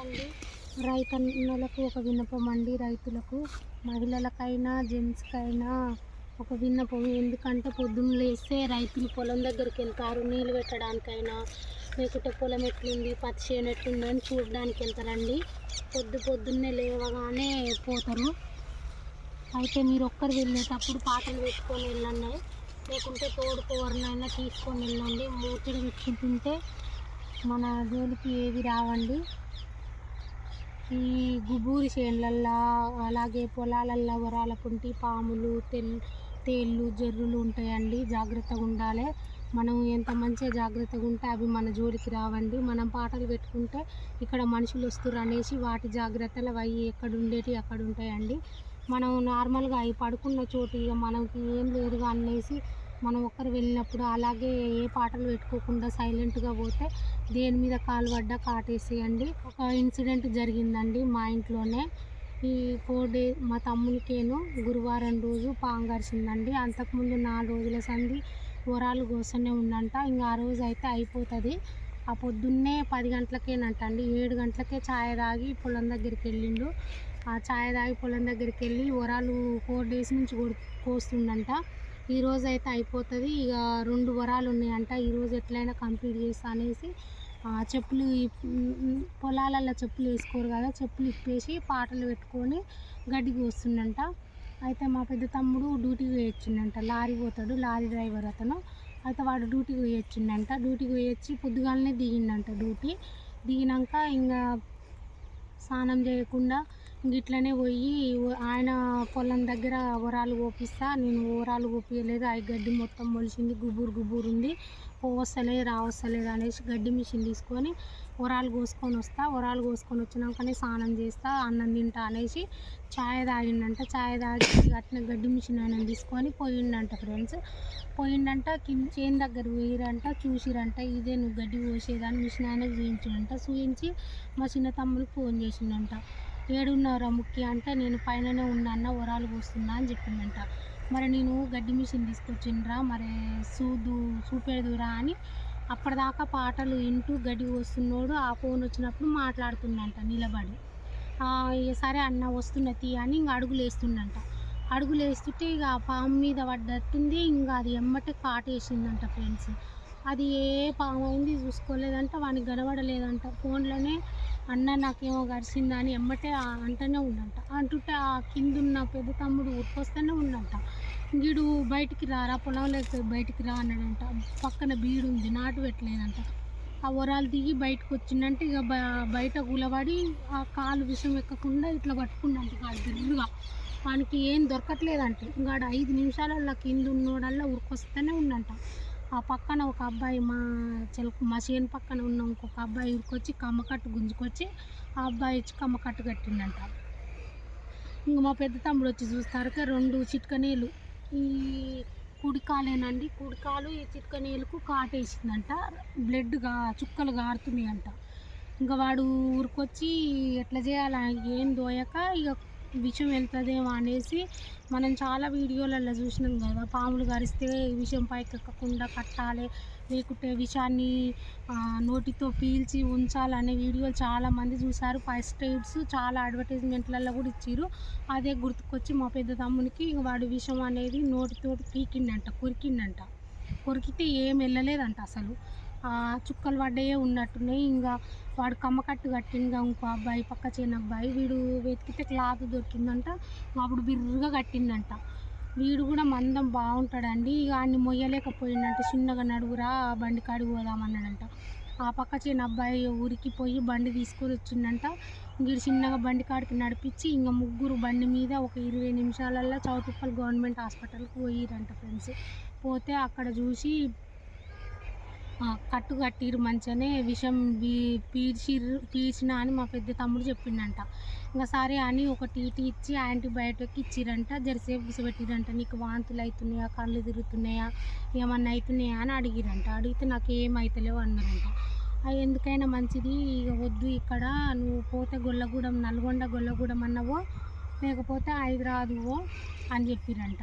అండి. రైతన్నలకు ఒక విన్నపం అండి. రైతులకు, మహిళలకైనా, జెంట్స్‌కైనా ఒక విన్నపం. ఎందుకంటే పొద్దున్న లేస్తే రైతులు పొలం దగ్గరికి వెళ్తారు. నీళ్ళు పెట్టడానికైనా, లేకుంటే పొలం ఎట్లుంది, పత్తి చేను ఎట్లుంది అని చూడడానికి వెళ్తారండి. పొద్దున్నే లేవగానే పోతారు. అయితే మీరు ఒక్కరు వెళ్ళేటప్పుడు పాటలు పెట్టుకొని వెళ్ళండి, లేకుంటే తోడుకు ఎవరినైనా తీసుకొని వెళ్ళండి. ముచ్చట పెట్టుకుంటుంటే మన జోలికి ఏవి రావండి. ఈ గుబూరి చేనులల్లా, అలాగే పొలాలల్లో వరాల పుంటి, పాములు, తేళ్ళు, జర్రులు ఉంటాయండి. జాగ్రత్తగా ఉండాలి. మనం ఎంత మంచిగా జాగ్రత్తగా ఉంటే అవి మన జోలికి రావండి. మనం పాటలు పెట్టుకుంటే ఇక్కడ మనుషులు వస్తుర్రు అనేసి వాటి జాగ్రత్తలు అవి ఎక్కడ ఉండేటివి అక్కడ ఉంటాయండి. మనం నార్మల్గా అవి పడుకున్న చోటు ఇక మనకి ఏం లేదుగా అనేసి మనం ఒక్కరు వెళ్ళినప్పుడు అలాగే ఏ పాటలు పెట్టుకోకుండా సైలెంట్గా పోతే దేని మీద కాలు పడ్డా కాటేసేయండి. ఒక ఇన్సిడెంట్ జరిగిందండి మా ఇంట్లోనే. ఈ 4 డేస్ మా తమ్మునికేను గురువారం రోజు పాము కరిచిందండి. అంతకుముందు 4 రోజుల సంది వరాలు కోసనే ఉందంట. ఇంకా ఆ రోజు అయితే అయిపోతుంది. ఆ పొద్దున్నే 10 గంటలకేనంట అండి. 7 గంటలకే ఛాయ్ తాగి పొలం దగ్గరికి వెళ్ళిండు. ఆ ఛాయ్ తాగి పొలం దగ్గరికి వెళ్ళి వరాలు 4 డేస్ నుంచి కోస్తుండంట. ఈరోజు అయితే అయిపోతుంది. ఇక 2 వరాలు ఉన్నాయంట. ఈరోజు ఎట్లయినా కంప్లీట్ చేస్తా అనేసి చెప్పులు పొలాలల్లో చెప్పులు వేసుకోరు కదా, చెప్పులు ఇప్పేసి పాటలు పెట్టుకొని గడ్డి కోస్తుండంట. అయితే మా పెద్ద తమ్ముడు డ్యూటీకి పోయొచ్చిండంట. లారీ పోతాడు, లారీ డ్రైవర్ అతను. అయితే వాడు డ్యూటీకి పోయొచ్చిండంట. డ్యూటీకి పోయొచ్చి పొద్దుగాలనే దిగిండంట. డ్యూటీ దిగినాక ఇంకా స్నానం చేయకుండా ఇట్లనే పోయి ఆయన పొలం దగ్గర వరాలు కోపిస్తా, నేను వరాలు కోపియలేదు, ఆ గడ్డి మొత్తం మొలిచింది, గుబూరు ఉంది, పోవస్తలేదు రావస్తలేదు అనేసి గడ్డి మిషన్ తీసుకొని వరాలు కోసుకొని వస్తా, వరాలు కోసుకొని వచ్చినాకనే స్నానం చేస్తా, అన్నం తింటా అనేసి ఛాయ్ తాగిండంట. ఛాయ్ తాగి అట్లా గడ్డి మిషన్ ఆయన తీసుకొని పోయిండంట ఫ్రెండ్స్. పోయిండంట. చేను దగ్గర పోయిరంట, చూసిరంట. ఇదే నువ్వు గడ్డి కోసేదాన్ని మిషన్ ఆయనకు చూయించిండంట. చూయించి మా చిన్న తమ్ముడికి ఫోన్ చేసిండంట. ఏడున్నారా ముఖ్య అంటే, నేను పైననే ఉన్నా వరాలు కోస్తున్నా అని చెప్పిండంట. మరి నేను గడ్డి మిషన్ తీసుకొచ్చిండ్రా, మరి చూపెడుదురా అని అప్పటిదాకా పాటలు వింటూ గడ్డి కోస్తున్నోడు ఆ ఫోన్ వచ్చినప్పుడు మాట్లాడుతుండంట నిలబడి. సరే అన్న వస్తున్న తీ అని ఇంక అడుగులు వేస్తుండంట. అడుగులు వేస్తుంటే ఇక ఆ పాము మీద పడ్డట్టుంది. ఇంకా అది ఎమ్మటే కాటేసిందంట ఫ్రెండ్స్. అది ఏ పాము అయింది చూసుకోలేదంట, వానికి కనబడలేదంట. ఫోన్లోనే అన్న నాకేమో కరిసిందని ఎమ్మటే అంటూనే ఉండంట. అంటుంటే ఆ కిందున్న పెద్ద తమ్ముడు ఉరికొస్తూనే ఉండంట. వీడు బయటికి రారా, పొలంలోకి బయటికి రా అన్నాడంట. పక్కన బీడు ఉంది, నాటు పెట్టలేదంట. ఆ వరాలు దిగి బయటకు వచ్చిందంటే ఇక బయట గులబడి ఆ కాలు విషం ఎక్కకుండా ఇట్లా పట్టుకుండంట. కాదు బిర్రుగా వానికి ఏం దొరకట్లేదంటే ఇంకా 5 నిమిషాలల్లో కింద ఉన్నోడల్లా ఉరికొస్తూనే ఉండంట. ఆ పక్కన ఒక అబ్బాయి మా చేను పక్కన ఉన్న ఇంకొక అబ్బాయి ఉరికొచ్చి కమ్మకట్టు గుంజుకొచ్చి ఆ అబ్బాయి వచ్చి కమ్మకట్టు కట్టిండంట. ఇంక మా పెద్ద తమ్ముడు వచ్చి చూస్తారక 2 చిట్కనీళ్ళు ఈ కుడికాలేనండి, కుడికాలు ఈ చిట్కనీళ్ళకు కాటేసిందంట. బ్లడ్గా చుక్కలు గారుతున్నాయి అంట. ఇంకా వాడు ఊరికొచ్చి ఎట్లా చేయాలి ఏం దోయక ఇక విషం వెళ్తుందేమో అనేసి మనం చాలా వీడియోలలో చూసినాం కదా, పాములు కరిస్తే విషం పైకెక్కకుండా కట్టాలి, లేకుంటే విషాన్ని నోటితో పీల్చి ఉంచాలనే వీడియోలు చాలామంది చూశారు. ఫస్ట్ ఎయిడ్స్ చాలా అడ్వర్టైజ్మెంట్లలో కూడా ఇచ్చారు. అదే గుర్తుకొచ్చి మా పెద్ద తమ్మునికి వాడి విషం అనేది నోటితోటి పీకిండంట, కొరికిండంట. కొరికితే ఏం వెళ్ళలేదంట అసలు. చుక్కలు పడ్డాయే ఉన్నట్టున్నాయి. ఇంకా వాడు కమ్మకట్టు కట్టింగా ఇంకో అబ్బాయి, పక్క చేను అబ్బాయి, వీడు వెతికితే క్లాత్ దొరికిందంట. అప్పుడు బిర్రుగా కట్టిందంట. వీడు కూడా మందం బాగుంటాడండి. ఇక అన్ని మొయ్యలేకపోయిందంట. చిన్నగా నడువురా బండి కాడికి పోదామన్నాడంట. ఆ పక్క చేను అబ్బాయి ఊరికి పోయి బండి తీసుకొని వచ్చిండంట. వీడు చిన్నగా బండి కాడికి నడిపించి ఇంకా ముగ్గురు బండి మీద ఒక 20 నిమిషాలల్లో చౌటుప్పల్ గవర్నమెంట్ హాస్పిటల్కి పోయిరంట ఫ్రెండ్స్. పోతే అక్కడ చూసి కట్టు కట్టిరు మంచిగానే, విషం పీల్చిన అని మా పెద్ద తమ్ముడు చెప్పిండంట. ఇంకా సరే అని ఒక టీటీ ఇచ్చి యాంటీబయాటిక్ ఇచ్చిరంట. జరసేపు కూర్చోబెట్టిరంట. నీకు వాంతులు అవుతున్నాయా, కళ్ళు తిరుగుతున్నాయా, ఏమన్నా అవుతున్నాయా అని అడిగిరంట. అడిగితే నాకు ఏమవుతలేవు అన్నారంట. ఎందుకైనా మంచిది ఇక వద్దు, ఇక్కడ నువ్వు పోతే గొల్లగూడెం, నల్గొండ గొల్లగూడెం అన్నవో లేకపోతే హైదరాబాద్వో అని చెప్పిరంట.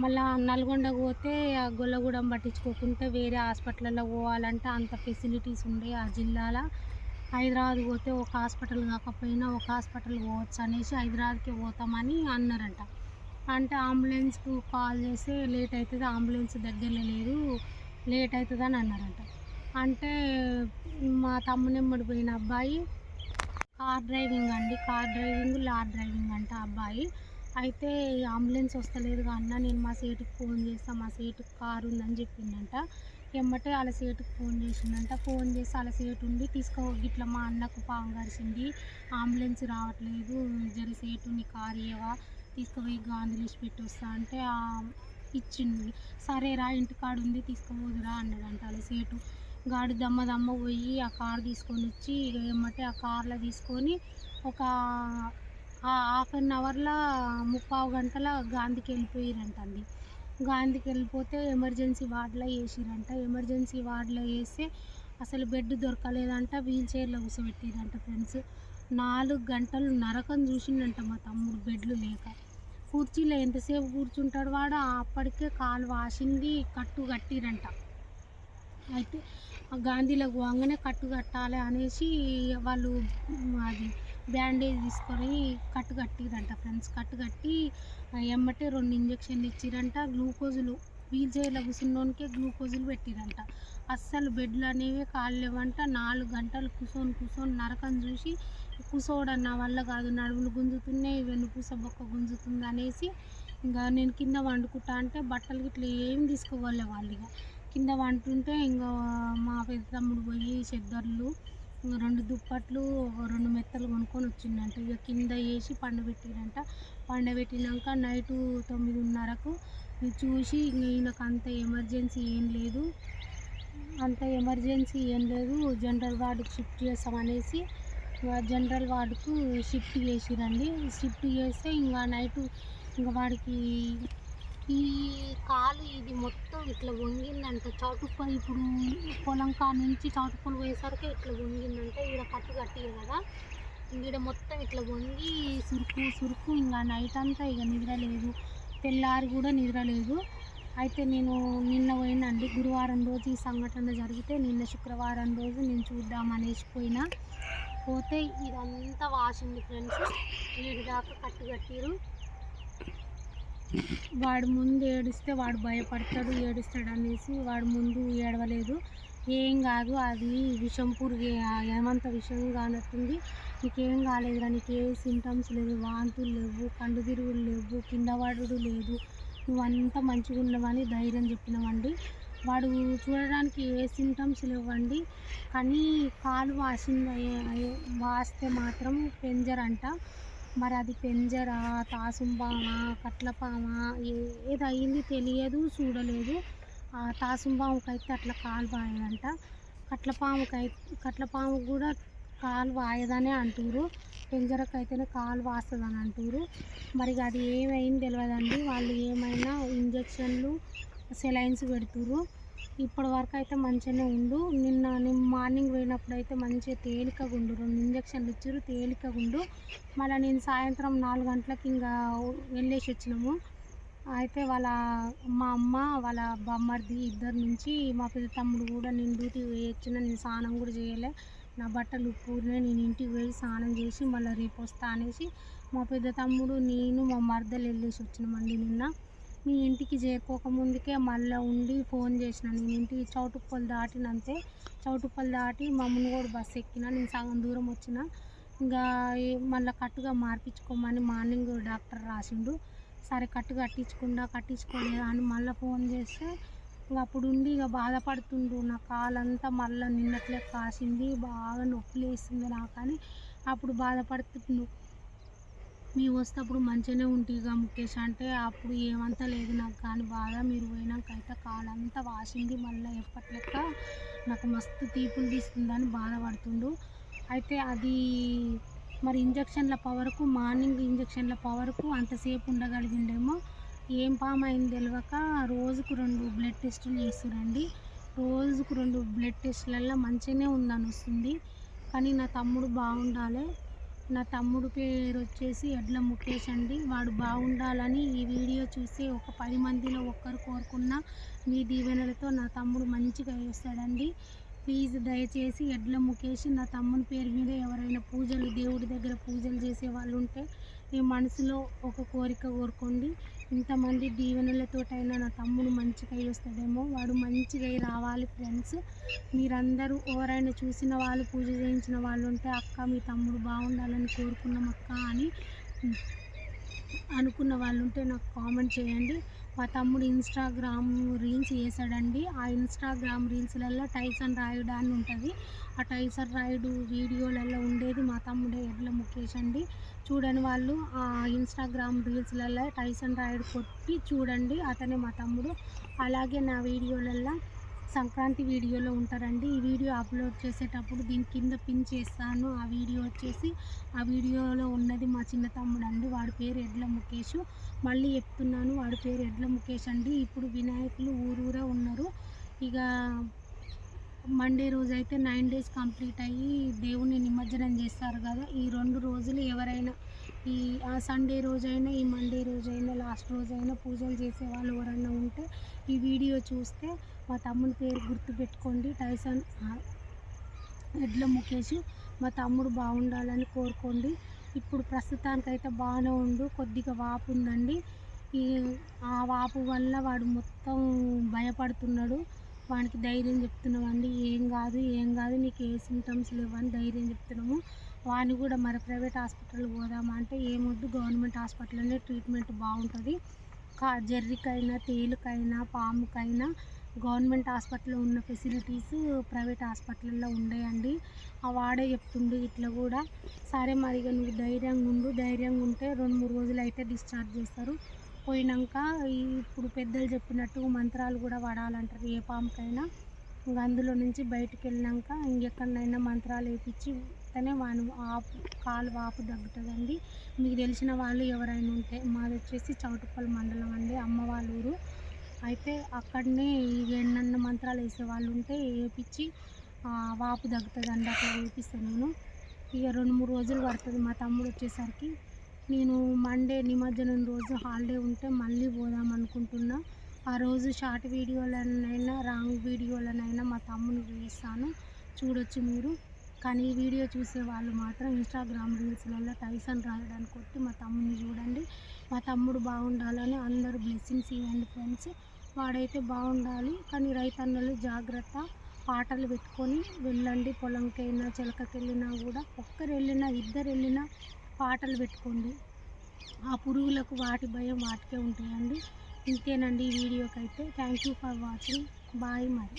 మళ్ళీ నల్గొండకు పోతే గొల్లగూడెం పట్టించుకోకుంటే వేరే హాస్పిటల్లో పోవాలంటే అంత ఫెసిలిటీస్ ఉండే ఆ జిల్లాలో. హైదరాబాద్ పోతే ఒక హాస్పిటల్ కాకపోయినా ఒక హాస్పిటల్ పోవచ్చు అనేసి హైదరాబాద్కే పోతామని అన్నారంట. అంటే అంబులెన్స్కు కాల్ చేస్తే లేట్ అవుతుంది, అంబులెన్స్ దగ్గరలో లేదు, లేట్ అవుతుంది అని అన్నారంట. అంటే మా తమ్మునెమ్మడి పోయిన అబ్బాయి కార్ డ్రైవింగ్ అండి, కార్ డ్రైవింగ్ లారీ డ్రైవింగ్ అంట అబ్బాయి. అయితే అంబులెన్స్ వస్తలేదుగా అన్న, నేను మా సేటుకి ఫోన్ చేస్తా, మా సేటుకి కారు ఉందని చెప్పిండంట. ఎమ్మటే వాళ్ళ సేటుకి ఫోన్ చేసిండంట. ఫోన్ చేసి వాళ్ళ సేటు ఉండి ఇట్లా మా అన్నకు పాము కరిచింది, అంబులెన్స్ రావట్లేదు, జర సేటు నీ కారు ఇవ్వవా, తీసుకుపోయి గాంధీలో పెట్టి వస్తా అంటే ఇచ్చిండు. సరేరా ఇంటికాడ ఉంది తీసుకుపోదురా అన్నాడంట వాళ్ళ సేటు. గాడి దమ్మ పోయి ఆ కారు తీసుకొని వచ్చి ఎమ్మటే ఆ కార్లో తీసుకొని ఒక హాఫ్ అన్ అవర్లో 3/4 గంటల గాంధీకి వెళ్ళిపోయారంటండి. గాంధీకి వెళ్ళిపోతే ఎమర్జెన్సీ వార్డులో వేసిరంట. ఎమర్జెన్సీ వార్డులో వేస్తే అసలు బెడ్ దొరకలేదంట, వీల్ చైర్లో కూర్చోబెట్టిరంట ఫ్రెండ్స్. 4 గంటలు నరకం చూసిండంట మా తమ్ముడు బెడ్లు లేక. కుర్చీలో ఎంతసేపు కూర్చుంటాడు వాడు, అప్పటికే కాలు వాసింది, కట్టు కట్టిరంట. అయితే గాంధీలోకి పోగానే కట్టు కట్టాలి అనేసి వాళ్ళు అది బ్యాండేజ్ తీసుకొని కట్టు కట్టిరంట ఫ్రెండ్స్. కట్టు కట్టి ఎమ్మటే 2 ఇంజక్షన్లు ఇచ్చిరంట. గ్లూకోజులు వీల్ చైర్లో కూర్చున్నోనికే గ్లూకోజులు పెట్టిరంట. అస్సలు బెడ్లు అనేవి కాలేవంట. 4 గంటలు కూర్చొని నరకం చూసి కూర్చోవడం నా వల్ల కాదు, నడుములు గుంజుతున్నాయి, వెన్నుపూస బొక్క గుంజుతుంది అనేసి ఇంకా నేను కింద వండుకుంటా అంటే బట్టలు ఇట్లా ఏం తీసుకోవాలి వాళ్ళు. ఇక కింద వంటుంటే ఇంకా మా పెద్ద తమ్ముడు పోయి చెద్దర్లు, 2 దుప్పట్లు, 2 మెత్తలు కొనుక్కొని వచ్చిండంట. ఇక కింద వేసి పండబెట్టిరంట. పండబెట్టినాక నైటు 9:30కు చూసి ఈయనకు అంత ఎమర్జెన్సీ ఏం లేదు, జనరల్ వార్డుకి షిఫ్ట్ చేస్తామనేసి జనరల్ వార్డుకు షిఫ్ట్ చేసిరండి. షిఫ్ట్ చేస్తే ఇంకా నైటు ఇంకా వాడికి ఈ కాలు ఇది మొత్తం ఇట్లా వంగిందంట. చౌటుప్పలు ఇప్పుడు పొలం కాడ నుంచి చౌటుప్పలు పోయేసరికి ఇట్లా వంగిందంట. ఈడ కట్టు కట్టియే కదా, ఈడ మొత్తం ఇట్లా వంగి సురుకు ఇంకా నైట్ అంతా ఇక నిద్ర లేదు, తెల్లారి కూడా నిద్ర లేదు. అయితే నేను నిన్న పోయినండి, గురువారం రోజు ఈ సంఘటన జరిగితే నిన్న శుక్రవారం రోజు నేను చూద్దామనేసి పోతే ఇదంతా వాసింది ఫ్రెండ్స్. వీడి దాకా కట్టు కట్టిరు. వాడు ముందు ఏడిస్తే వాడు భయపడతాడు, ఏడుస్తాడు అనేసి వాడు ముందు ఏడవలేదు. ఏం కాదు, అది విషం పురుగు, ఏమంత విషం కానట్టుంది, నీకేం కాలేదురా, నీకు ఏ సింటమ్స్ లేవు, వాంతులు లేవు, కండు తిరుగులు లేవు, కింద పడుడు లేదు, నువ్వంతా మంచిగా ఉన్నావని ధైర్యం చెప్పినామండి. వాడు చూడడానికి ఏ సింటమ్స్ లేవండి, కానీ కాలు వాస్తే మాత్రం పెంజర్ అంట. మరి అది పెంజరా, తాసుంబామా, కట్లపామా, ఏది అయింది తెలియదు, చూడలేదు. తాసుంబాముకైతే అట్లా కాలు వాయదంట, కట్లపాము కూడా కాలు వాయదనే అంటారు, పెంజరకైతేనే కాలు వాస్తుందని అంటారు. మరి అది ఏమైంది తెలియదండి. వాళ్ళు ఏమైనా ఇంజక్షన్లు సెలైన్స్ పెడుతుర్రు. ఇప్పటి వరకు అయితే మంచిగానే ఉండు. నిన్న మార్నింగ్ పోయినప్పుడు అయితే మంచిగా తేలికగా ఉండు, 2 ఇంజక్షన్లు ఇచ్చారు, తేలికగా ఉండు. మళ్ళీ నేను సాయంత్రం 4 గంటలకు ఇంకా వెళ్ళేసి వచ్చినాము. అయితే మా అమ్మ వాళ్ళ బామ్మర్ది ఇద్దరు నుంచి మా పెద్ద తమ్ముడు కూడా నేను డ్యూటీకి పోయి వచ్చిన, నేను స్నానం కూడా చేయలే, నా బట్టలు ఉప్పుకునే, నేను ఇంటికి పోయి స్నానం చేసి మళ్ళీ రేపు వస్తా అనేసి మా పెద్ద తమ్ముడు నేను మా మరదలు వెళ్ళేసి వచ్చినామండి. నిన్న మీ ఇంటికి చేరుకోకముందుకే మళ్ళీ ఉండి ఫోన్ చేసిన, నేను ఇంటికి చౌటుప్పలు దాటినంతే, చౌటుప్పలు దాటి మా మునుగోడు బస్సు ఎక్కిన, నేను సగం దూరం వచ్చిన. ఇంకా మళ్ళీ కట్టుగా మార్పించుకోమని మార్నింగ్ డాక్టర్ రాసిండు. సరే కట్టు కట్టించుకోలేదా అని మళ్ళీ ఫోన్ చేస్తే ఇక అప్పుడు ఉండి ఇక బాధపడుతుండు, నా కాలంతా మళ్ళీ నిన్నట్లే కాసింది, బాగా నొప్పి లేస్తుంది నాకని అప్పుడు బాధపడుతుండు. మేము వస్తేప్పుడు మంచిగానే ఉంటుంది ముఖేష్ అంటే అప్పుడు ఏమంతా లేదు నాకు, కానీ బాధ మీరు పోయినాకైతే కాలంతా వాసింది, మళ్ళీ ఎప్పట్లెక్క నాకు మస్తు తీపులు తీస్తుందని బాధపడుతుండు. అయితే అది మరి ఇంజక్షన్ల పవర్కు, మార్నింగ్ ఇంజక్షన్ల పవర్కు అంతసేపు ఉండగలిగిండేమో, ఏం పాము అయింది తెలియక రోజుకు 2 బ్లడ్ టెస్టులు చేస్తురండి. రోజుకు 2 బ్లడ్ టెస్టులలో మంచిగానే ఉందని వస్తుంది. కానీ నా తమ్ముడు బాగుండాలి, నా తమ్ముడు పేరు వచ్చేసి ఎడ్ల ముఖేష్ అండి. వాడు బాగుండాలని ఈ వీడియో చూసి ఒక 10 మందిలో ఒక్కరు కోరుకున్న మీ దీవెనలతో నా తమ్ముడు మంచిగా వేస్తాడండి. ప్లీజ్ దయచేసి ఎడ్ల ముఖేష్ నా తమ్ముని పేరు మీద ఎవరైనా పూజలు దేవుడి దగ్గర పూజలు చేసే వాళ్ళు ఉంటే మీ మనసులో ఒక కోరిక కోరుకోండి. ఇంతమంది దీవెనలతోటైనా నా తమ్ముడు మంచిగా వస్తాడేమో, వాడు మంచిగా రావాలి ఫ్రెండ్స్. మీరందరూ ఎవరైనా చూసిన వాళ్ళు పూజ చేయించిన వాళ్ళు ఉంటే అక్క మీ తమ్ముడు బాగుండాలని కోరుకున్నాం అక్క అని అనుకున్న వాళ్ళు ఉంటే నాకు కామెంట్ చేయండి. మా తమ్ముడు ఇన్స్టాగ్రామ్ రీల్స్ చేశాడండి. ఆ ఇన్స్టాగ్రామ్ రీల్స్లలో టైసన్ రాయుడు అని ఉంటుంది. ఆ టైసన్ రాయుడు వీడియోలలో ఉండేది మా తమ్ముడే ఎడ్ల ముఖేష్ అండి. చూడని వాళ్ళు ఆ ఇన్స్టాగ్రామ్ రీల్స్లలో టైసన్ రాయుడు కొట్టి చూడండి, అతనే మా తమ్ముడు. అలాగే నా వీడియోలలో సంక్రాంతి వీడియోలో ఉంటారండి. ఈ వీడియో అప్లోడ్ చేసేటప్పుడు దీని కింద పిన్ చేస్తాను. ఆ వీడియో వచ్చేసి ఆ వీడియోలో ఉన్నది మా చిన్న తమ్ముడు అండి. వాడి పేరు ఎడ్ల ముఖేష్. మళ్ళీ చెప్తున్నాను, వాడి పేరు ఎడ్ల ముఖేష్ అండి. ఇప్పుడు వినాయకులు ఊరూరే ఉన్నారు. ఇక మండే రోజు అయితే 9 days కంప్లీట్ అయ్యి దేవుని నిమజ్జనం చేస్తారు కదా. ఈ 2 రోజులు ఎవరైనా ఈ సండే రోజైనా ఈ మండే రోజైనా లాస్ట్ రోజైనా పూజలు చేసే వాళ్ళు ఎవరైనా ఉంటే ఈ వీడియో చూస్తే మా తమ్ముని పేరు గుర్తుపెట్టుకోండి, టైసన్ ఎడ్ల ముఖేష్. మా తమ్ముడు బాగుండాలని కోరుకోండి. ఇప్పుడు ప్రస్తుతానికైతే బాగానే ఉండు, కొద్దిగా వాపు ఉందండి. ఆ వాపు వల్ల వాడు మొత్తం భయపడుతున్నాడు. వానికి ధైర్యం చెప్తున్నామండి, ఏం కాదు నీకు ఏ సింటమ్స్ లేవని ధైర్యం చెప్తున్నాము. వాడిని కూడా మరి ప్రైవేట్ హాస్పిటల్ పోదామా అంటే ఏమొద్దు, గవర్నమెంట్ హాస్పిటల్లోనే ట్రీట్మెంట్ బాగుంటుంది. జర్రికైనా తేలుకైనా పాముకైనా గవర్నమెంట్ హాస్పిటల్లో ఉన్న ఫెసిలిటీస్ ప్రైవేట్ హాస్పిటల్లో ఉండేయండి. ఆ వాడే చెప్తుండు ఇట్లా కూడా. సరే మరి ఇక నువ్వు ధైర్యంగా ఉంటే 2-3 రోజులు అయితే డిశ్చార్జ్ చేస్తారు. పోయినాక ఇప్పుడు పెద్దలు చెప్పినట్టు మంత్రాలు కూడా వాడాలంటారు ఏ పాముకైనా. ఇంక అందులో నుంచి బయటికి వెళ్ళినాక ఇంకెక్కడైనా మంత్రాలు వేయించి తనే కాలు వాపు తగ్గుతుందండి. మీకు తెలిసిన వాళ్ళు ఎవరైనా ఉంటే, మాది వచ్చేసి చౌటుప్పల్ మండలం అండి, అమ్మ వాళ్ళ ఊరు. అయితే అక్కడనే ఎన్నన్న మంత్రాలు వేసే వాళ్ళు ఉంటే వేయించి వాపు తగ్గుతుందండి. అట్లా వేపిస్తాను నేను. ఇక 2-3 రోజులు పడుతుంది మా తమ్ముడు వచ్చేసరికి. నేను మండే నిమజ్జనం రోజు హాలిడే ఉంటే మళ్ళీ పోదాం అనుకుంటున్నా. ఆ రోజు షార్ట్ వీడియోలనైనా రాంగ్ వీడియోలనైనా మా తమ్ముని వేస్తాను, చూడొచ్చు మీరు. కానీ ఈ వీడియో చూసే వాళ్ళు మాత్రం ఇన్స్టాగ్రామ్ రీల్స్లలో టైసన్ రాయుడు అని కొట్టి మా తమ్ముని చూడండి. మా తమ్ముడు బాగుండాలని అందరూ బ్లెస్సింగ్స్ ఇవ్వండి ఫ్రెండ్స్. వాడైతే బాగుండాలి. కానీ రైతన్నలు జాగ్రత్త, పాటలు పెట్టుకొని వెళ్ళండి. పొలంకైనా చిలకకి వెళ్ళినా కూడా ఒక్కరు వెళ్ళినా ఇద్దరు వెళ్ళినా పాటలు పెట్టుకోండి. ఆ పురుగులకు వాటి భయం వాటికే ఉంటాయండి. ఇంతేనండి ఈ వీడియోకి అయితే. Thank you for watching. Bye మరి.